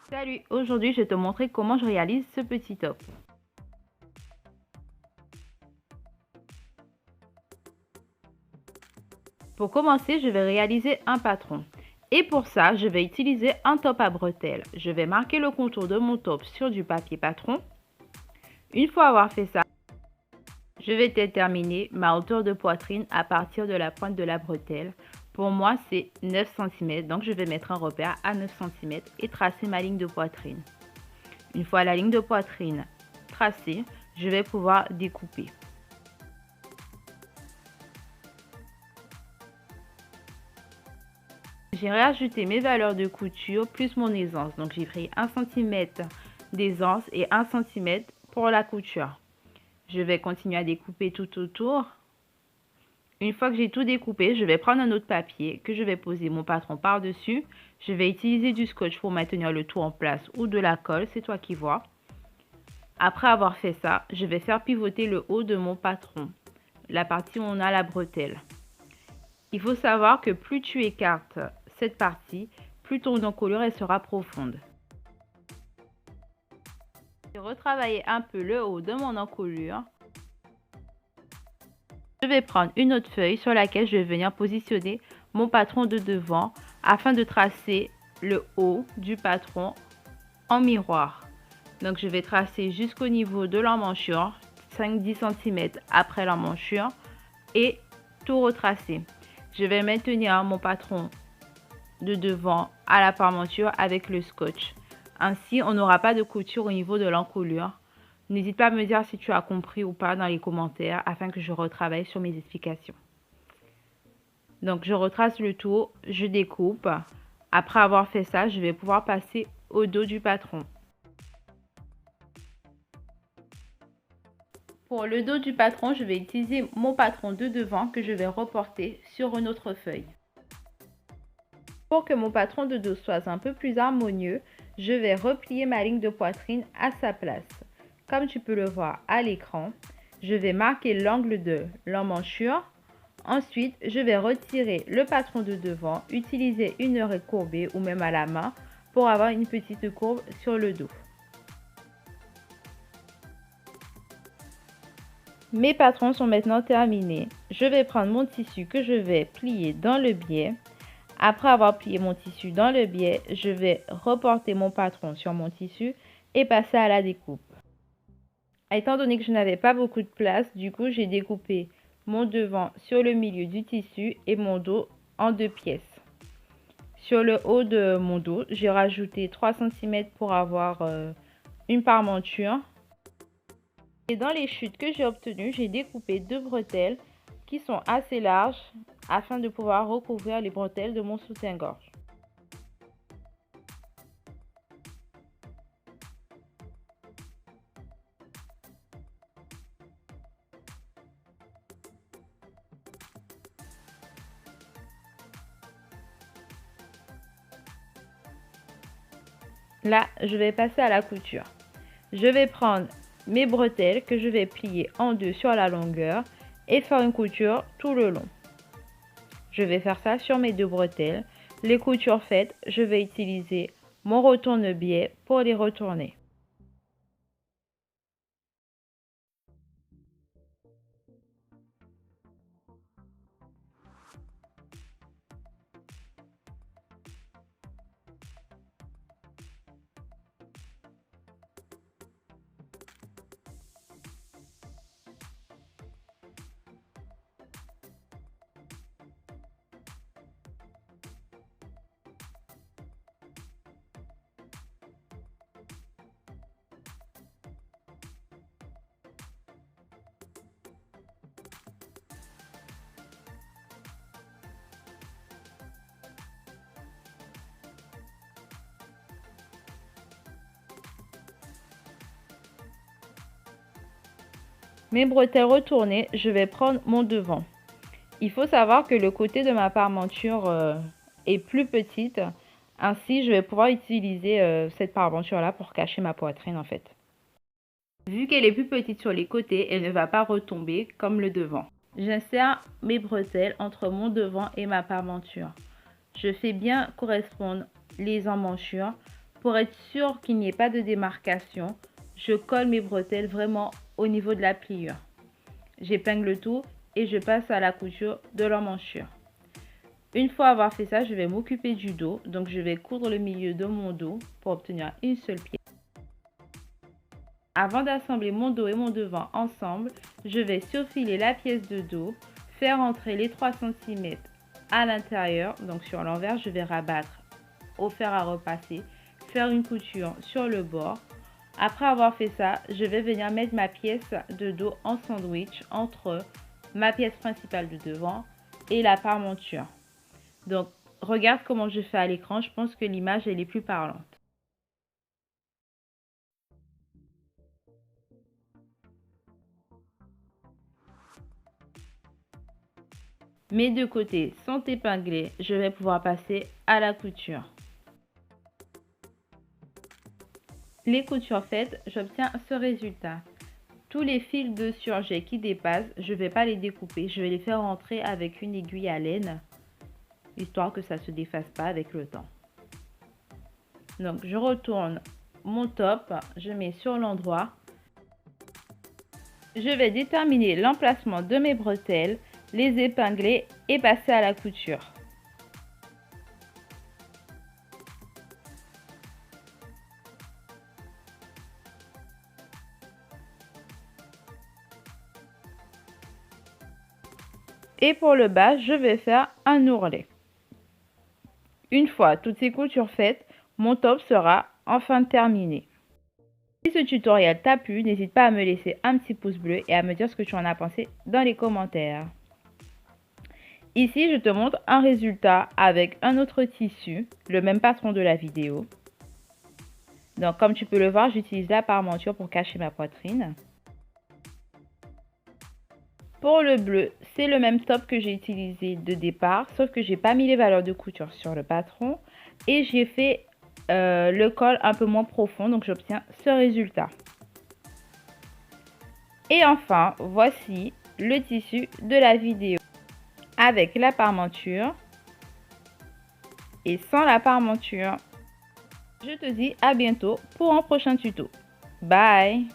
Salut, aujourd'hui je vais te montrer comment je réalise ce petit top. Pour commencer, je vais réaliser un patron. Et pour ça, je vais utiliser un top à bretelles. Je vais marquer le contour de mon top sur du papier patron. Une fois avoir fait ça, je vais déterminer ma hauteur de poitrine à partir de la pointe de la bretelle. Pour moi, c'est 9 cm, donc je vais mettre un repère à 9 cm et tracer ma ligne de poitrine. Une fois la ligne de poitrine tracée, je vais pouvoir découper. J'ai rajouté mes valeurs de couture plus mon aisance. Donc j'ai pris 1 cm d'aisance et 1 cm pour la couture. Je vais continuer à découper tout autour. Une fois que j'ai tout découpé, je vais prendre un autre papier que je vais poser mon patron par-dessus. Je vais utiliser du scotch pour maintenir le tout en place ou de la colle, c'est toi qui vois. Après avoir fait ça, je vais faire pivoter le haut de mon patron, la partie où on a la bretelle. Il faut savoir que plus tu écartes cette partie, plus ton encolure elle sera profonde. Je vais retravailler un peu le haut de mon encolure. Je vais prendre une autre feuille sur laquelle je vais venir positionner mon patron de devant afin de tracer le haut du patron en miroir. Donc je vais tracer jusqu'au niveau de l'emmanchure, 5-10 cm après l'emmanchure et tout retracer. Je vais maintenir mon patron de devant à la parmenture avec le scotch. Ainsi, on n'aura pas de couture au niveau de l'encolure. N'hésite pas à me dire si tu as compris ou pas dans les commentaires afin que je retravaille sur mes explications. Donc, je retrace le tour, je découpe. Après avoir fait ça, je vais pouvoir passer au dos du patron. Pour le dos du patron, je vais utiliser mon patron de devant que je vais reporter sur une autre feuille. Pour que mon patron de dos soit un peu plus harmonieux, je vais replier ma ligne de poitrine à sa place. Comme tu peux le voir à l'écran, je vais marquer l'angle de l'emmanchure. Ensuite, je vais retirer le patron de devant, utiliser une raie courbée ou même à la main pour avoir une petite courbe sur le dos. Mes patrons sont maintenant terminés. Je vais prendre mon tissu que je vais plier dans le biais. Après avoir plié mon tissu dans le biais, je vais reporter mon patron sur mon tissu et passer à la découpe. Étant donné que je n'avais pas beaucoup de place, du coup j'ai découpé mon devant sur le milieu du tissu et mon dos en deux pièces. Sur le haut de mon dos, j'ai rajouté 3 cm pour avoir une parmenture. Et dans les chutes que j'ai obtenues, j'ai découpé deux bretelles qui sont assez larges afin de pouvoir recouvrir les bretelles de mon soutien-gorge. Là, je vais passer à la couture. Je vais prendre mes bretelles que je vais plier en deux sur la longueur et faire une couture tout le long. Je vais faire ça sur mes deux bretelles. Les coutures faites, je vais utiliser mon retourne-biais pour les retourner. Mes bretelles retournées, je vais prendre mon devant. Il faut savoir que le côté de ma parmenture est plus petite. Ainsi, je vais pouvoir utiliser cette parmenture là pour cacher ma poitrine en fait. Vu qu'elle est plus petite sur les côtés, elle ne va pas retomber comme le devant. J'insère mes bretelles entre mon devant et ma parmenture. Je fais bien correspondre les emmanchures pour être sûr qu'il n'y ait pas de démarcation, je colle mes bretelles vraiment au niveau de la pliure. J'épingle tout et je passe à la couture de l'emmanchure. Une fois avoir fait ça, je vais m'occuper du dos. Donc je vais coudre le milieu de mon dos pour obtenir une seule pièce. Avant d'assembler mon dos et mon devant ensemble, je vais surfiler la pièce de dos, faire entrer les 3 cm à l'intérieur. Donc sur l'envers, je vais rabattre au fer à repasser, faire une couture sur le bord. Après avoir fait ça, je vais venir mettre ma pièce de dos en sandwich entre ma pièce principale de devant et la parmenture. Donc regarde comment je fais à l'écran, je pense que l'image elle est plus parlante. Mes deux côtés sont épinglés, je vais pouvoir passer à la couture. Les coutures faites, j'obtiens ce résultat. Tous les fils de surjet qui dépassent, je ne vais pas les découper, je vais les faire rentrer avec une aiguille à laine, histoire que ça ne se défasse pas avec le temps. Donc je retourne mon top, je mets sur l'endroit. Je vais déterminer l'emplacement de mes bretelles, les épingler et passer à la couture. Et pour le bas, je vais faire un ourlet. Une fois toutes ces coutures faites, mon top sera enfin terminé. Si ce tutoriel t'a plu, n'hésite pas à me laisser un petit pouce bleu et à me dire ce que tu en as pensé dans les commentaires. Ici, je te montre un résultat avec un autre tissu, le même patron de la vidéo. Donc, comme tu peux le voir, j'utilise la parmenture pour cacher ma poitrine. Pour le bleu, c'est le même top que j'ai utilisé de départ, sauf que j'ai pas mis les valeurs de couture sur le patron et j'ai fait le col un peu moins profond, donc j'obtiens ce résultat. Et enfin, voici le tissu de la vidéo avec la parmenture et sans la parmenture. Je te dis à bientôt pour un prochain tuto. Bye!